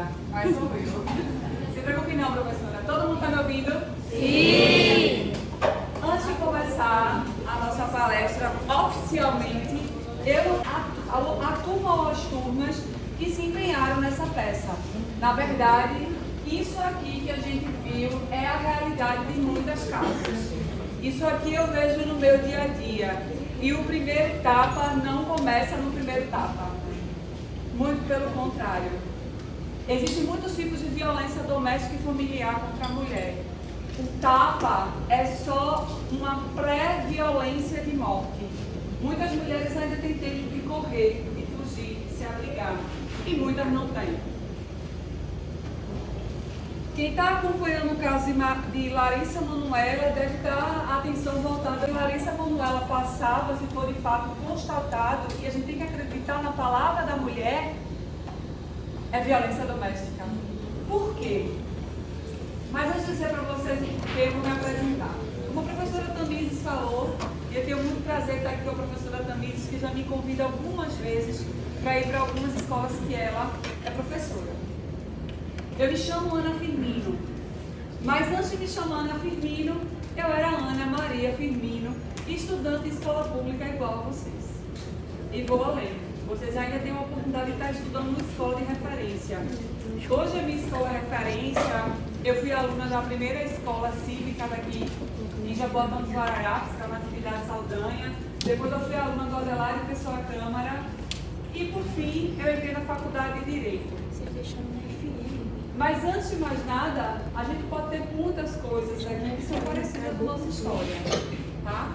professora, mas sou eu. Se preocupe não, professora. Todo mundo está me ouvindo? Sim! Antes de começar a nossa palestra oficialmente, eu atumo as turmas que se empenharam nessa peça. Na verdade, isso aqui que a gente viu é a realidade de muitas casas. Isso aqui eu vejo no meu dia a dia. E o primeiro tapa não começa no primeiro tapa. Muito pelo contrário. Existem muitos tipos de violência doméstica e familiar contra a mulher. O tapa é só uma pré-violência de morte. Muitas mulheres ainda têm tempo de correr, de fugir, de se abrigar. E muitas não têm. Quem está acompanhando o caso de Larissa Manoela deve estar a atenção voltada. Larissa Manoela passava, se for de fato constatado, e a gente tem que acreditar na palavra da mulher, é violência doméstica. Por quê? Mas antes de dizer para vocês o porquê, eu vou me apresentar. Como a professora Tamires falou, e eu tenho muito prazer de estar aqui com a professora Tamires, que já me convida algumas vezes para ir para algumas escolas que ela é professora. Eu me chamo Ana Firmino, mas antes de me chamar Ana Firmino, eu era Ana Maria Firmino, estudante de escola pública igual a vocês. E vou além. Vocês ainda têm a oportunidade de estar estudando numa escola de referência. Hoje a minha escola de referência, eu fui aluna da primeira escola cívica daqui em Jaboatão dos Guararapes, que é na atividade Saldanha. Depois eu fui aluna do Adelaide Pessoa Câmara. E por fim, eu entrei na faculdade de Direito. Mas antes de mais nada, a gente pode ter muitas coisas aqui que são parecidas com a nossa história, tá?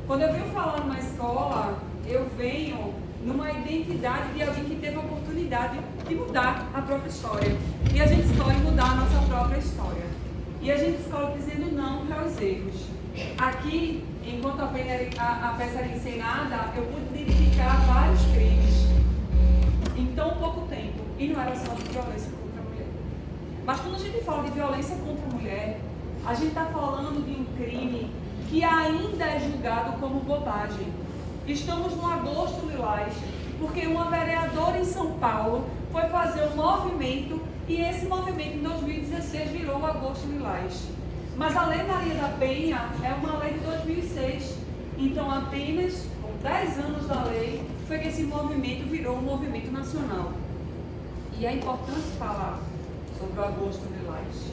Quando eu venho falar numa escola, eu venho numa identidade de alguém que teve a oportunidade de mudar a própria história. E a gente escolhe mudar a nossa própria história. E a gente escolhe dizendo não para os erros. Aqui, enquanto a peça era encenada, eu pude identificar vários crimes em tão pouco tempo. E não era só de violência contra a mulher. Mas quando a gente fala de violência contra a mulher, a gente está falando de um crime que ainda é julgado como bobagem. Estamos no agosto lilás, porque uma vereadora em São Paulo foi fazer um movimento e esse movimento em 2016 virou o agosto lilás. Mas a Lei Maria da Penha é uma lei de 2006, então apenas com 10 anos da lei foi que esse movimento virou um movimento nacional. E é importante falar sobre o agosto lilás.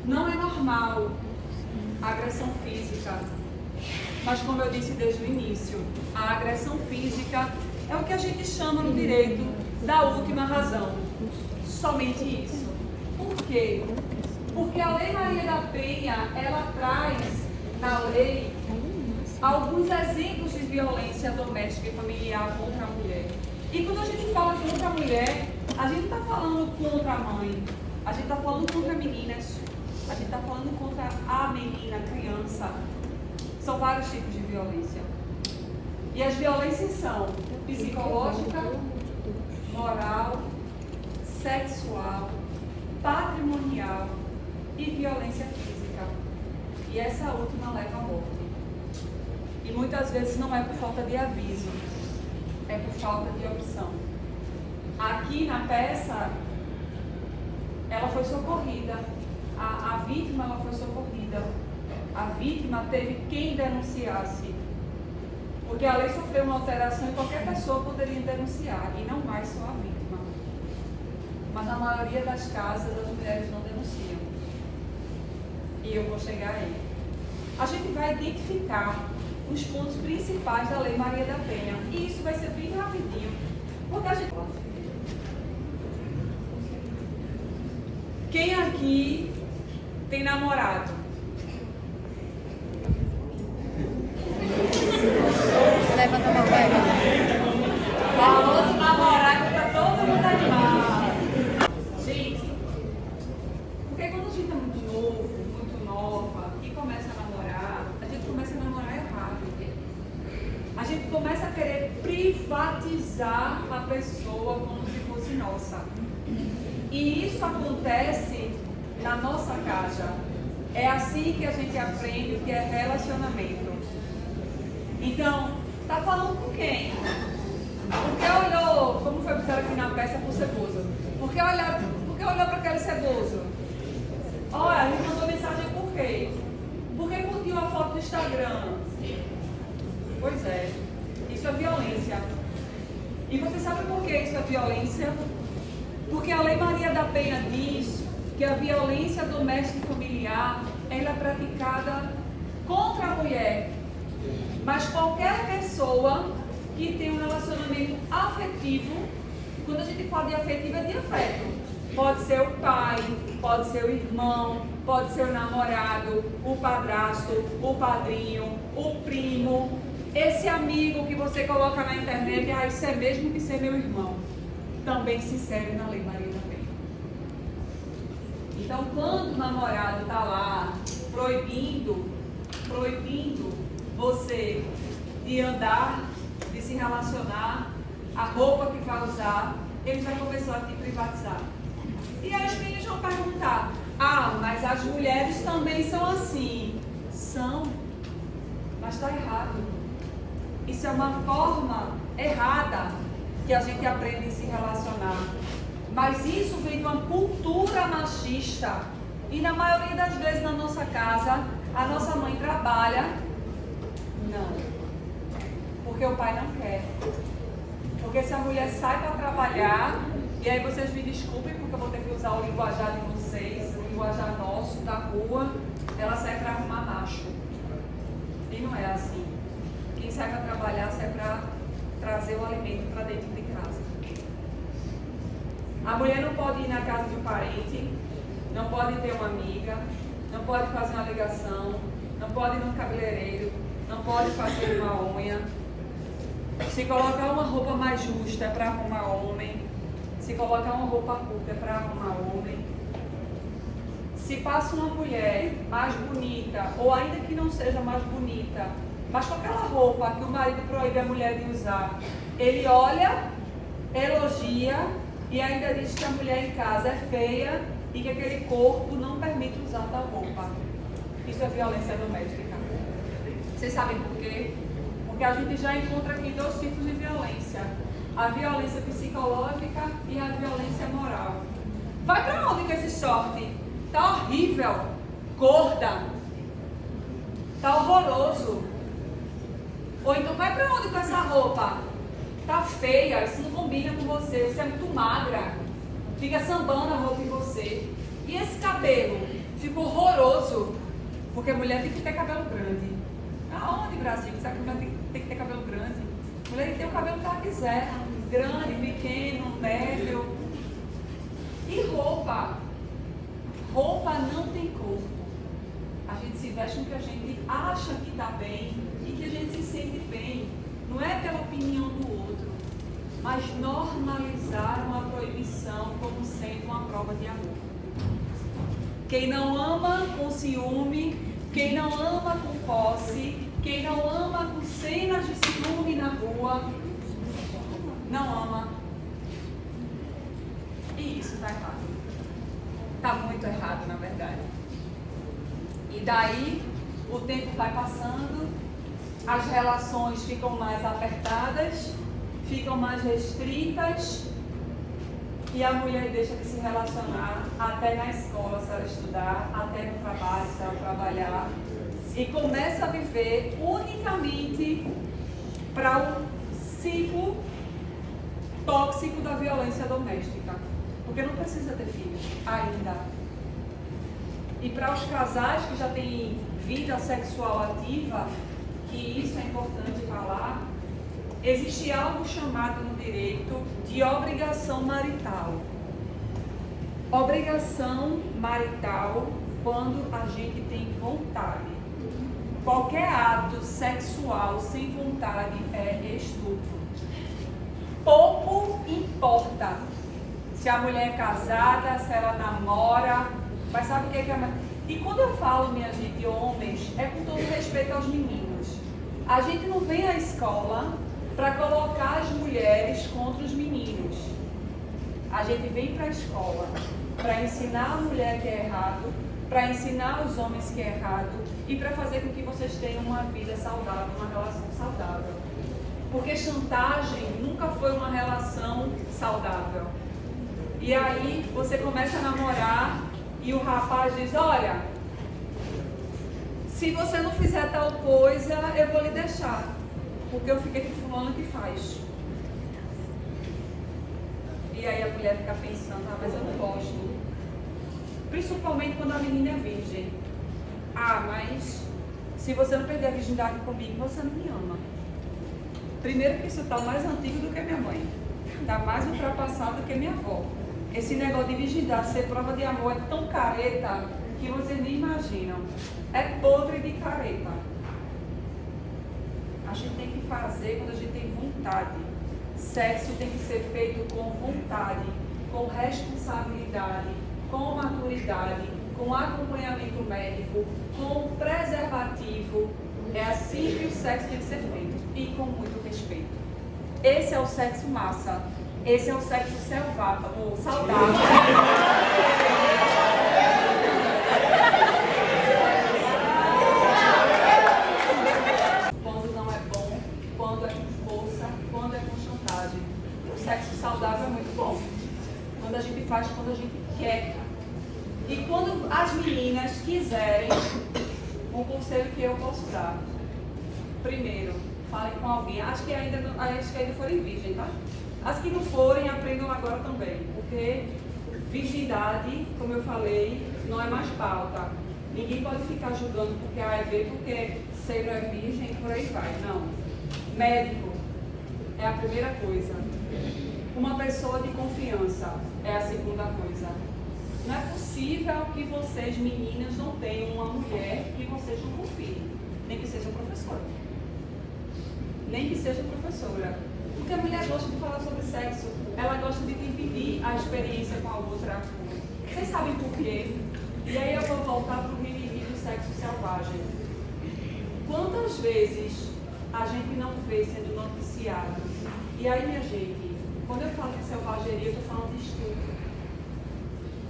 Não é normal a agressão física. Mas como eu disse desde o início, a agressão física é o que a gente chama no direito da última razão. Somente isso. Por quê? Porque a Lei Maria da Penha, ela traz na lei alguns exemplos de violência doméstica e familiar contra a mulher. E quando a gente fala contra a mulher, a gente está falando contra a mãe, a gente está falando contra meninas, a gente está falando contra a menina, a criança. São vários tipos de violência. E as violências são psicológica, moral, sexual, patrimonial e violência física. E essa última leva à morte. E muitas vezes não é por falta de aviso, é por falta de opção. Aqui na peça, ela foi socorrida. A vítima ela foi socorrida. A vítima teve quem denunciasse, porque a lei sofreu uma alteração e qualquer pessoa poderia denunciar, e não mais só a vítima. Mas na maioria das casas as mulheres não denunciam. E eu vou chegar aí. A gente vai identificar os pontos principais da Lei Maria da Penha, e isso vai ser bem rapidinho, porque a gente... Quem aqui tem namorado? Levanta a mão, vai. Falou do namorado, tá todo mundo animado. Gente, porque quando a gente é muito novo, muito nova, e começa a namorar, a gente começa a namorar errado. A gente começa a querer privatizar a pessoa como se fosse nossa. E isso acontece na nossa casa. É assim que a gente aprende o que é relacionamento. Então, tá falando com quem? Porque olhou, como foi pensar aqui na peça, por esposa. Porque Por que olhou para aquele ceboso? Olha, ele mandou mensagem por quê? Por que curtiu a foto do Instagram? Pois é, isso é violência. E você sabe por que isso é violência? Porque a Lei Maria da Penha diz que a violência doméstica e familiar ela é praticada contra a mulher. Mas qualquer pessoa que tem um relacionamento afetivo, quando a gente fala de afetivo, é de afeto. Pode ser o pai, pode ser o irmão, pode ser o namorado, o padrasto, o padrinho, o primo, esse amigo que você coloca na internet, isso é mesmo que ser meu irmão. Também se insere na Lei Maria da Penha. Então, quando o namorado está lá proibindo você de andar, de se relacionar, a roupa que vai usar, ele já começou a te privatizar. E aí os meninos vão perguntar, mas as mulheres também são assim. São, mas está errado. Isso é uma forma errada que a gente aprende a se relacionar. Mas isso vem de uma cultura machista. E na maioria das vezes na nossa casa, a nossa mãe trabalha. Não. Porque o pai não quer. Porque se a mulher sai para trabalhar, e aí vocês me desculpem porque eu vou ter que usar o linguajar de vocês, o linguajar nosso, da rua, ela sai para arrumar macho. E não é assim. Quem sai para trabalhar sai para trazer o alimento para dentro de casa. A mulher não pode ir na casa de um parente, não pode ter uma amiga, não pode fazer uma ligação, não pode ir no cabeleireiro, não pode fazer uma unha. Se colocar uma roupa mais justa é para arrumar homem. Se colocar uma roupa curta é para arrumar homem. Se passa uma mulher mais bonita, ou ainda que não seja mais bonita, mas com aquela roupa que o marido proíbe a mulher de usar, ele olha, elogia e ainda diz que a mulher em casa é feia e que aquele corpo não permite usar tal roupa. Isso é violência doméstica. Vocês sabem por quê? Porque a gente já encontra aqui dois tipos de violência. A violência psicológica e a violência moral. Vai pra onde com esse short? Tá horrível. Gorda. Tá horroroso. Ou então vai pra onde com essa roupa? Tá feia, isso não combina com você, você é muito magra. Fica sambando a roupa em você. E esse cabelo? Ficou horroroso. Porque a mulher tem que ter cabelo grande. Aonde, Brasil? Você sabe que a mulher tem que ter cabelo grande? A mulher tem que ter o cabelo que ela quiser. Grande, pequeno, médio. E roupa? Roupa não tem corpo. A gente se veste com o que a gente acha que está bem e que a gente se sente bem. Não é pela opinião do outro, mas normalizar uma proibição como sendo uma prova de amor. Quem não ama com ciúme, quem não ama com posse, quem não ama com cenas de ciúme na rua, não ama. E isso está errado. Está muito errado, na verdade. E daí, o tempo vai passando, as relações ficam mais apertadas, ficam mais restritas, e a mulher deixa de se relacionar até na escola, se ela estudar, até no trabalho, se ela trabalhar, e começa a viver unicamente para o ciclo tóxico da violência doméstica, porque não precisa ter filhos ainda. E para os casais que já têm vida sexual ativa, que isso é importante falar, existe algo chamado no direito de obrigação marital. Obrigação marital quando a gente tem vontade. Qualquer ato sexual sem vontade é estupro. Pouco importa se a mulher é casada, se ela namora, mas sabe o que é mais? E quando eu falo, minha gente, homens, é com todo respeito aos meninos. A gente não vem à escola para colocar as mulheres contra os meninos. A gente vem para a escola para ensinar a mulher que é errado, para ensinar os homens que é errado e para fazer com que vocês tenham uma vida saudável, uma relação saudável. Porque chantagem nunca foi uma relação saudável. E aí você começa a namorar e o rapaz diz, olha, se você não fizer tal coisa, eu vou lhe deixar. Porque eu fiquei com fulano que faz. E aí a mulher fica pensando, ah, mas eu não gosto. Principalmente quando a menina é virgem. Ah, mas se você não perder a virgindade comigo, você não me ama. Primeiro que isso está mais antigo do que minha mãe. Está mais ultrapassado do que minha avó. Esse negócio de virgindade ser prova de amor é tão careta que vocês nem imaginam. É podre de careta. A gente tem que fazer quando a gente tem vontade. Sexo tem que ser feito com vontade, com responsabilidade, com maturidade, com acompanhamento médico, com preservativo. É assim que o sexo tem que ser feito. E com muito respeito. Esse é o sexo massa. Esse é o sexo selvagem, ou saudável. Quando não é bom, quando é com força, quando é com chantagem. O sexo saudável é muito bom. Quando a gente faz, quando a gente quer. E quando as meninas quiserem, um conselho que eu posso dar. Primeiro, falem com alguém. Acho que ainda forem virgem, tá? As que não forem, aprendam agora também. Porque virgindade, como eu falei, não é mais pauta. Ninguém pode ficar julgando porque é gay, porque Ciro é virgem e por aí vai. Não. Médico é a primeira coisa. Uma pessoa de confiança é a segunda coisa. Não é possível que vocês, meninas, não tenham uma mulher que vocês não confiem. Nem que seja professora. Nem que seja professora. Porque a mulher gosta de falar sobre sexo. Ela gosta de dividir a experiência com a outra. Vocês sabem por quê? E aí eu vou voltar para o mimimi do sexo selvagem. Quantas vezes a gente não vê sendo noticiado? E aí, minha gente, quando eu falo de selvageria, eu estou falando de estupro.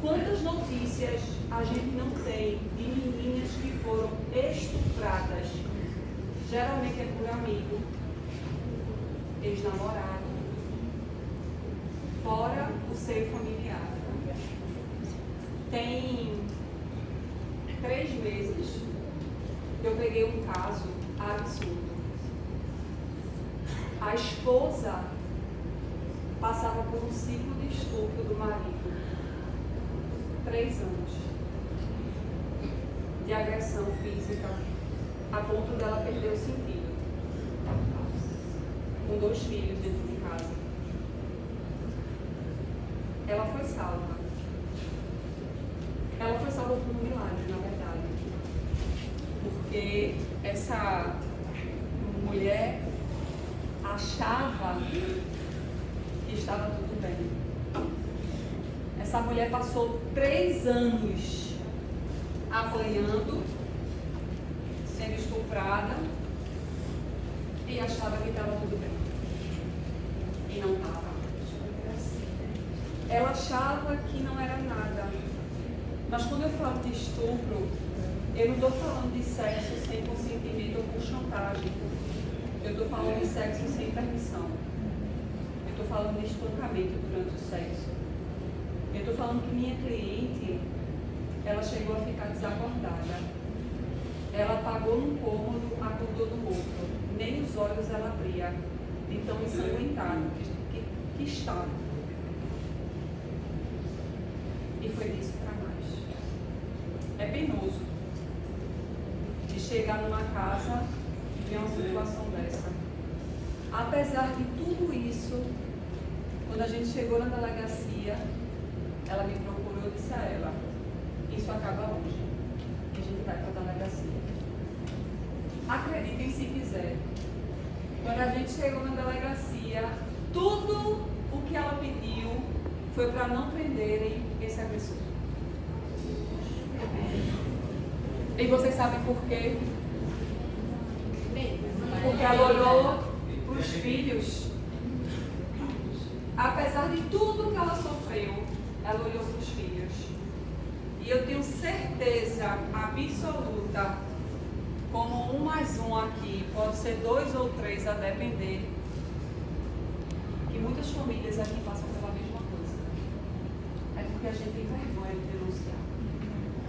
Quantas notícias a gente não tem de meninas que foram estupradas? Geralmente é por amigo, ex-namorado, fora o seio familiar. Tem 3 meses que eu peguei um caso absurdo. A esposa passava por um ciclo de estupro do marido. 3 anos de agressão física a ponto dela perder o sentido. Com 2 filhos dentro de casa. Ela foi salva. Ela foi salva por um milagre, na verdade. Porque essa mulher achava que estava tudo bem. Essa mulher passou 3 anos apanhando, sendo estuprada e achava que estava tudo bem. E não estava. Ela achava que não era nada. Mas quando eu falo de estupro, eu não estou falando de sexo sem consentimento ou com chantagem. Eu estou falando de sexo sem permissão. Eu estou falando de espancamento durante o sexo. Eu estou falando que minha cliente, ela chegou a ficar desacordada. Ela apagou num cômodo, acordou no outro. Nem os olhos ela abria. Então ensanguentado que estava. E foi disso para mais. É penoso de chegar numa casa e ver uma situação dessa. Apesar de tudo isso, quando a gente chegou na delegacia, ela me procurou e disse a ela, isso acaba hoje. E a gente vai para a delegacia. Acreditem se quiser. Quando a gente chegou na delegacia, tudo o que ela pediu foi para não prenderem esse agressor. E vocês sabem por quê? Porque ela olhou para os filhos. Apesar de tudo que ela sofreu, ela olhou para os filhos. E eu tenho certeza absoluta, como 1 mais 1 aqui, pode ser 2 ou 3 a depender, que muitas famílias aqui passam pela mesma coisa. porque a gente tem vergonha de denunciar.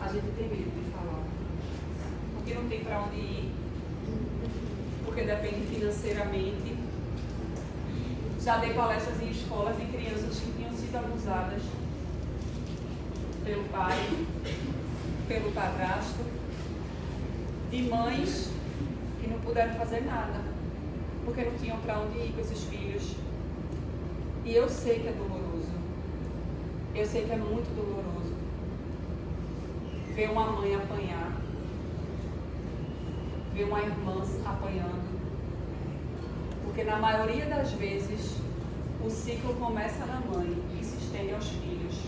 A gente tem medo de falar. Porque não tem para onde ir. Porque depende financeiramente. Já dei palestras em escolas de crianças que tinham sido abusadas pelo pai, pelo padrasto, de mães que não puderam fazer nada, porque não tinham para onde ir com esses filhos. E eu sei que é doloroso. Eu sei que é muito doloroso ver uma mãe apanhar, ver uma irmã apanhando. Porque na maioria das vezes o ciclo começa na mãe e se estende aos filhos.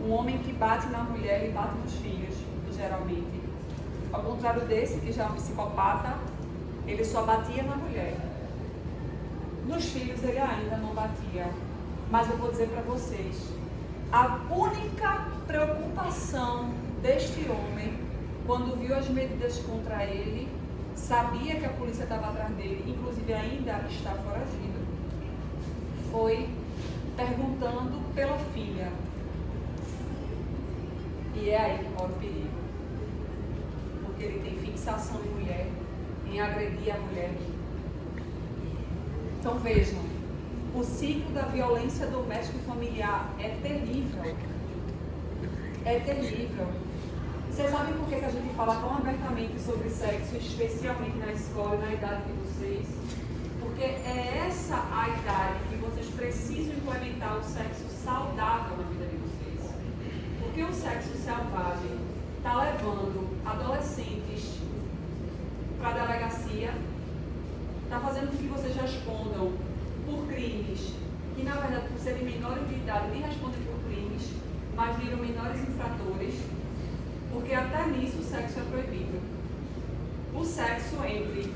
Um homem que bate na mulher, ele bate nos filhos, geralmente. Ao contrário desse, que já é um psicopata, ele só batia na mulher. Nos filhos ele ainda não batia. Mas eu vou dizer para vocês, a única preocupação deste homem, quando viu as medidas contra ele, sabia que a polícia estava atrás dele, inclusive ainda está foragido, foi perguntando pela filha. E é aí que mora o perigo. Porque ele tem fixação em mulher, em agredir a mulher. Então vejam, o ciclo da violência doméstica e familiar é terrível. É terrível. Vocês sabem por que a gente fala tão abertamente sobre sexo, especialmente na escola e na idade de vocês? Porque é essa a idade que vocês precisam implementar o sexo saudável na vida de vocês. Porque o sexo selvagem está levando adolescentes para a delegacia, está fazendo com que vocês respondam por crimes que, na verdade, por serem menores de idade, nem respondem por crimes, mas viram menores infratores. Porque até nisso o sexo é proibido. O sexo entre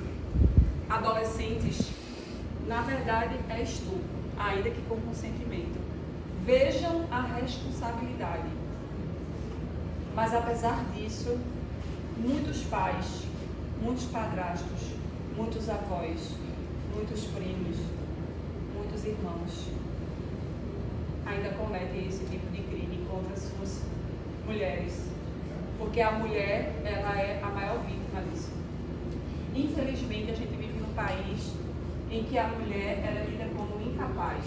adolescentes, na verdade, é estupro, ainda que com consentimento. Vejam a responsabilidade. Mas apesar disso, muitos pais, muitos padrastos, muitos avós, muitos primos, muitos irmãos ainda cometem esse tipo de crime contra suas mulheres. Porque a mulher, ela é a maior vítima disso. Infelizmente, a gente vive num país em que a mulher ela é tida como incapaz.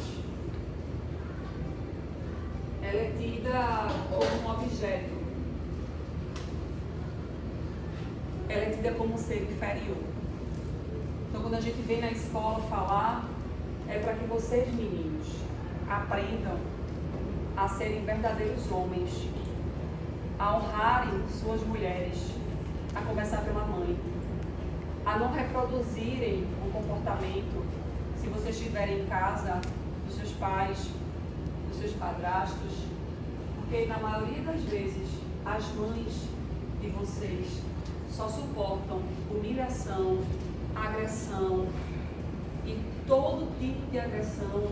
Ela é tida como um objeto. Ela é tida como um ser inferior. Então, quando a gente vem na escola falar, é para que vocês, meninos, aprendam a serem verdadeiros homens, a honrarem suas mulheres, a começar pela mãe, a não reproduzirem um comportamento, se vocês estiverem em casa, dos seus pais, dos seus padrastos, porque na maioria das vezes as mães de vocês só suportam humilhação, agressão e todo tipo de agressão,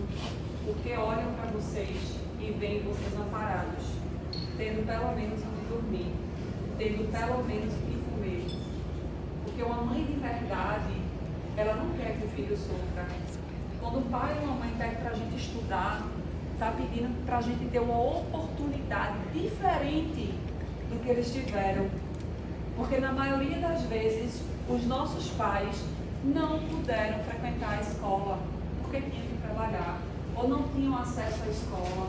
porque olham para vocês e veem vocês amparados, tendo pelo menos onde dormir, tendo pelo menos o que comer. Porque uma mãe de verdade, ela não quer que o filho sofra. Quando o pai ou a mãe pede para a gente estudar, está pedindo para a gente ter uma oportunidade diferente do que eles tiveram. Porque na maioria das vezes, os nossos pais não puderam frequentar a escola, porque tinham que trabalhar, ou não tinham acesso à escola.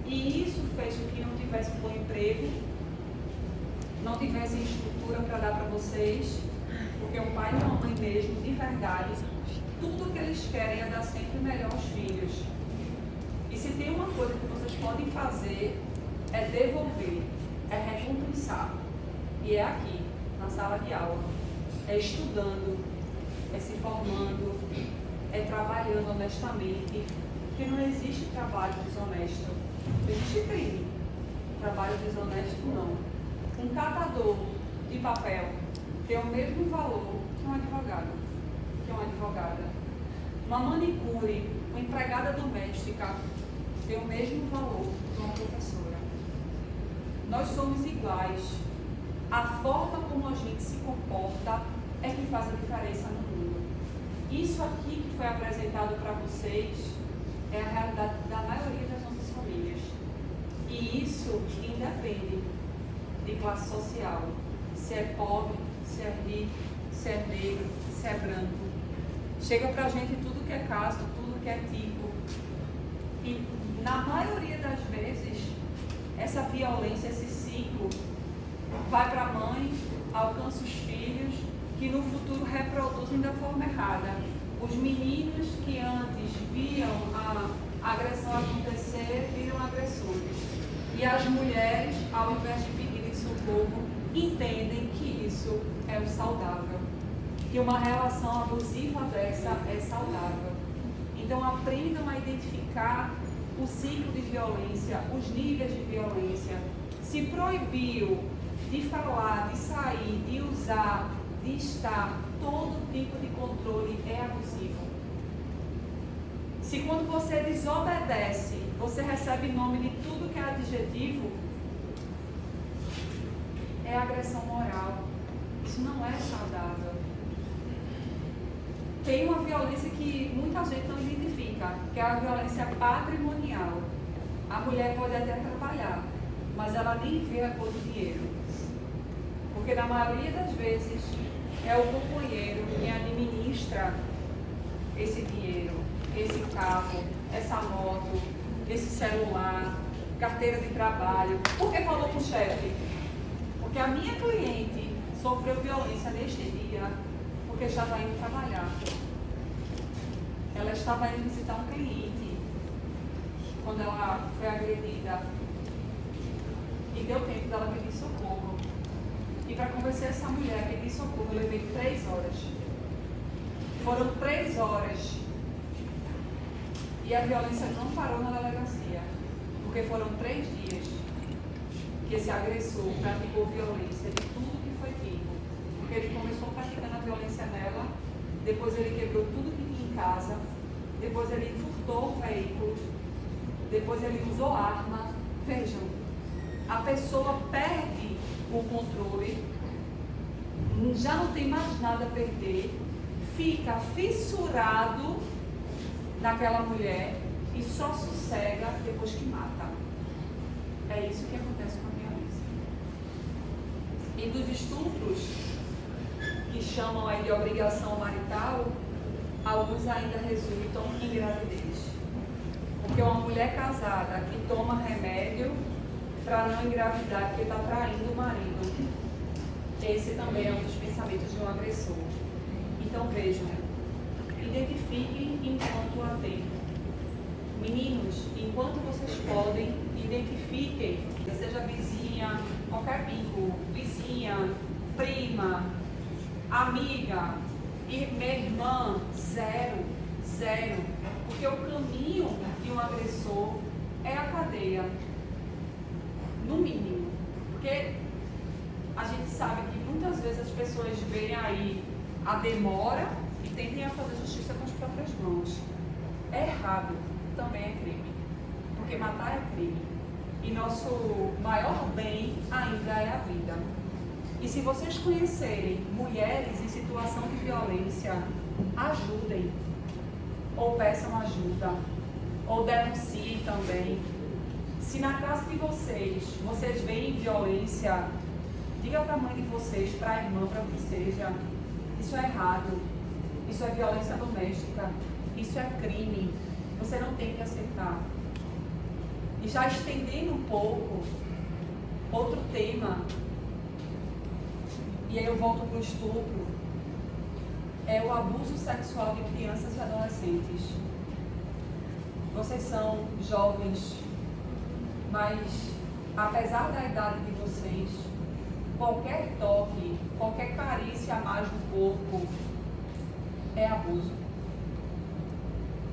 E isso fez com que não tivesse um bom emprego, não tivessem estrutura para dar para vocês, porque o pai e a mãe mesmo, de verdade, tudo que eles querem é dar sempre o melhor aos filhos. E se tem uma coisa que vocês podem fazer, é devolver, é recompensar. E é aqui, na sala de aula, é estudando, é se formando, é trabalhando honestamente, porque não existe trabalho desonesto. Existe crime. Trabalho desonesto, não. Um catador de papel tem o mesmo valor que um advogado, que uma advogada. Uma manicure, uma empregada doméstica, tem o mesmo valor que uma professora. Nós somos iguais. A forma como a gente se comporta é que faz a diferença no mundo. Isso aqui que foi apresentado para vocês é a realidade da maioria das nossas famílias. independe de classe social, se é pobre, se é rico, se é negro, se é branco. Chega pra gente tudo que é casto, tudo que é tipo. E na maioria das vezes, essa violência, esse ciclo, vai para a mãe, alcança os filhos, que no futuro reproduzem da forma errada. Os meninos que antes viam a agressão acontecer, viram agressores. E as mulheres, ao invés de pedirem socorro, entendem que isso é o saudável. Que uma relação abusiva dessa é saudável. Então aprendam a identificar o ciclo de violência, os níveis de violência. Se proibiu de falar, de sair, de usar, de estar, todo tipo de controle é abusivo. Se quando você desobedece, você recebe nome de tudo que é adjetivo, é agressão moral. Isso não é saudável. Tem uma violência que muita gente não identifica, que é a violência patrimonial. A mulher pode até trabalhar, mas ela nem vê a cor do dinheiro. Porque na maioria das vezes é o companheiro quem administra esse dinheiro, esse carro, essa moto, esse celular, carteira de trabalho. Por que falou com o chefe? Porque a minha cliente sofreu violência neste dia porque estava indo trabalhar. Ela estava indo visitar um cliente quando ela foi agredida. E deu tempo dela pedir socorro. E para convencer essa mulher a pedir socorro, eu levei 3 horas. Foram 3 horas. E a violência não parou na delegacia. Porque foram 3 dias que esse agressor praticou violência de tudo que foi vivo. Porque ele começou praticando a violência nela, depois ele quebrou tudo que tinha em casa, depois ele furtou veículos, depois ele usou arma. Vejam, a pessoa perde o controle, já não tem mais nada a perder, fica fissurado naquela mulher e só sossega depois que mata. É isso que acontece com a violência. E dos estupros, que chamam aí de obrigação marital, alguns ainda resultam em gravidez. Porque uma mulher casada que toma remédio para não engravidar, porque está traindo o marido, esse também é um dos pensamentos de um agressor. Então vejam, identifiquem enquanto há tempo. Meninos, enquanto vocês podem, identifiquem, seja vizinha, qualquer vínculo, vizinha, prima, amiga, minha irmã, zero. Porque o caminho de um agressor é a cadeia, no mínimo. Porque a gente sabe que muitas vezes as pessoas veem aí a demora e tentem a fazer justiça com as próprias mãos. É errado, também é crime. Porque matar é crime. E nosso maior bem ainda é a vida. E se vocês conhecerem mulheres em situação de violência, ajudem. Ou peçam ajuda. Ou denunciem também. Se na casa de vocês veem violência, diga para a mãe de vocês, para a irmã, para quem seja, isso é errado, isso é violência doméstica, isso é crime, você não tem que aceitar. E já estendendo um pouco, outro tema, e aí eu volto para o estupro, é o abuso sexual de crianças e adolescentes. Vocês são jovens, mas apesar da idade de vocês, qualquer toque, qualquer carícia a mais do corpo é abuso.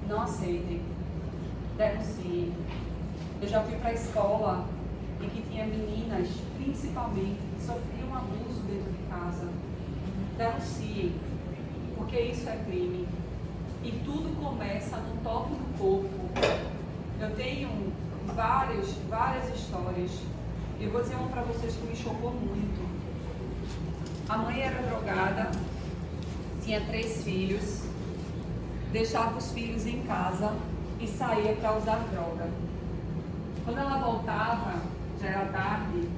Não aceitem, denunciem. Eu já fui para a escola e que tinha meninas, principalmente, que sofriam abuso dentro de casa. Denunciem, porque isso é crime. E tudo começa no toque do corpo. Eu tenho várias histórias. Eu vou dizer uma para vocês que me chocou muito. A mãe era drogada, tinha 3 filhos, deixava os filhos em casa e saía para usar droga. Quando ela voltava, já era tarde,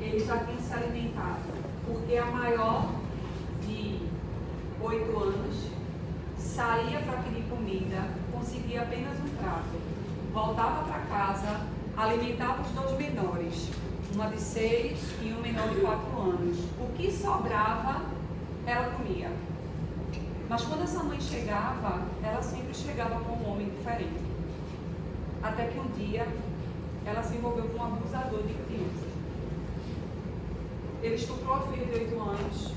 ele já tinha se alimentado, porque a maior de 8 anos saía para pedir comida, conseguia apenas um prato, voltava para casa, alimentava os 2 menores, uma de 6 e um menor de 4 anos. O que sobrava, ela comia. Mas quando essa mãe chegava, ela sempre chegava com um homem diferente. Até que um dia, ela se envolveu com um abusador de crianças. Ele estuprou a filha de 8 anos.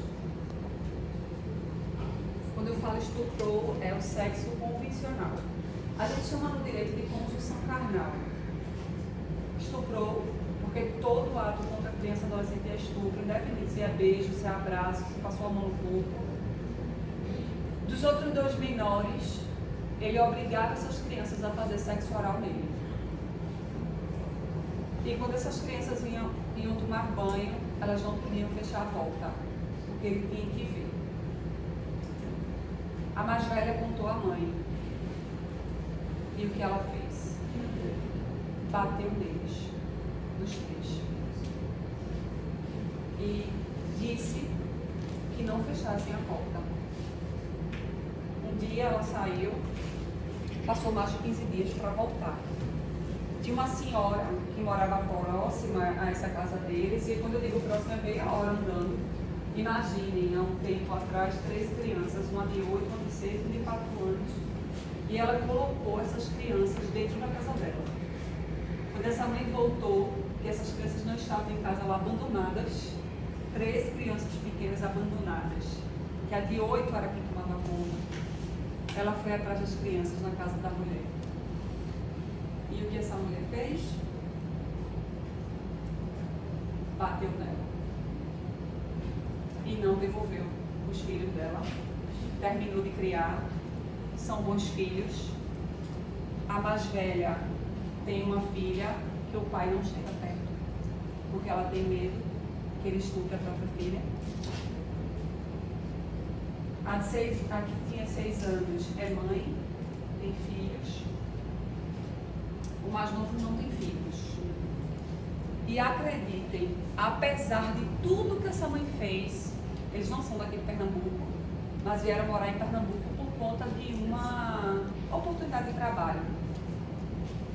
Quando eu falo estuprou, é o sexo convencional. A gente chama no direito de conjunção carnal. Estuprou, porque todo ato contra a criança e adolescente é estupro, independente se é beijo, se é abraço, se passou a mão no corpo. Dos outros 2 menores, ele obrigava essas crianças a fazer sexo oral nele. E quando essas crianças iam tomar banho, elas não podiam fechar a porta, porque ele tinha que ver. A mais velha contou à mãe. E o que ela fez? Bateu neles, nos 3. E disse que não fechassem a porta. Um dia ela saiu, passou mais de 15 dias para voltar. Tinha uma senhora que morava próxima a essa casa deles, e quando eu digo próxima, é meia hora andando. Imaginem, há um tempo atrás, 3 crianças, uma de 8, uma de 6 e uma de 4 anos. E ela colocou essas crianças dentro da casa dela. Quando essa mãe voltou, que essas crianças não estavam em casa lá abandonadas, 3 crianças pequenas abandonadas, que a de 8 era quem tomava conta, ela foi atrás das crianças na casa da mulher. E o que essa mulher fez? Bateu nela. E não devolveu os filhos dela. Terminou de criar. São bons filhos. A mais velha tem uma filha que o pai não chega perto, porque ela tem medo que ele estupre a própria filha. A que tinha 6 anos é mãe, tem filhos. O mais novo não tem filhos. E acreditem, apesar de tudo que essa mãe fez, eles não são daqui de Pernambuco, mas vieram morar em Pernambuco por conta de uma oportunidade de trabalho.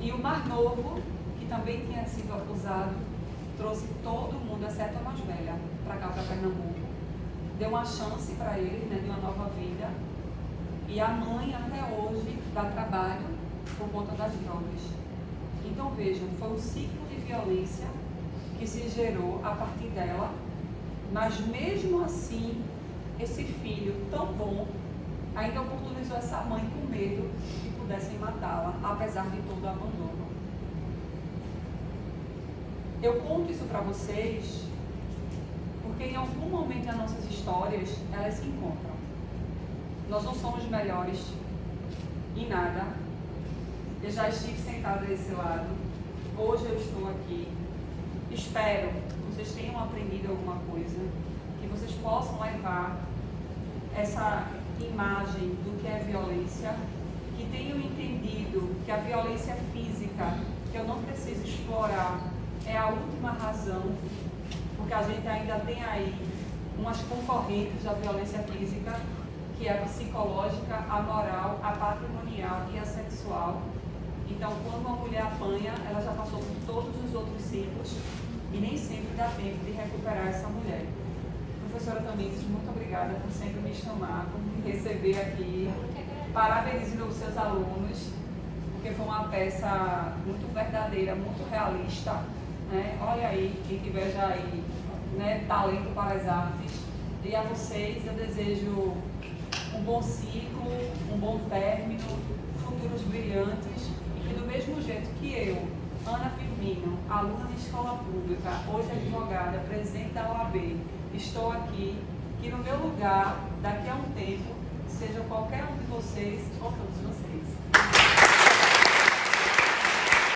E o mais novo, que também tinha sido acusado, trouxe todo mundo, exceto a mais velha, para cá, para Pernambuco. Deu uma chance para eles, né, de uma nova vida. E a mãe, até hoje, dá trabalho por conta das drogas. Então, vejam, foi um ciclo de violência que se gerou a partir dela, mas mesmo assim, esse filho tão bom ainda oportunizou essa mãe com medo que pudessem matá-la, apesar de todo o abandono. Eu conto isso para vocês porque em algum momento das nossas histórias, elas se encontram. Nós não somos melhores em nada. Eu já estive sentada desse lado. Hoje eu estou aqui. Espero que vocês tenham aprendido alguma coisa, que vocês possam levar essa imagem do que é violência, que tenham entendido que a violência física, que eu não preciso explorar, é a última razão, porque a gente ainda tem aí umas concorrentes da violência física, que é a psicológica, a moral, a patrimonial e a sexual. Então, quando uma mulher apanha, ela já passou por todos os outros ciclos e nem sempre dá tempo de recuperar essa mulher. Professora Tamires, muito obrigada por sempre me chamar, por me receber aqui. Parabenizo os seus alunos, porque foi uma peça muito verdadeira, muito realista, né? Olha aí, quem tiver já aí, né, talento para as artes. E a vocês eu desejo um bom ciclo, um bom término, futuros brilhantes, e que do mesmo jeito que eu, Ana Firmino, aluna de escola pública, hoje advogada, presidente da OAB, estou aqui, que no meu lugar, daqui a um tempo, seja qualquer um de vocês ou todos vocês.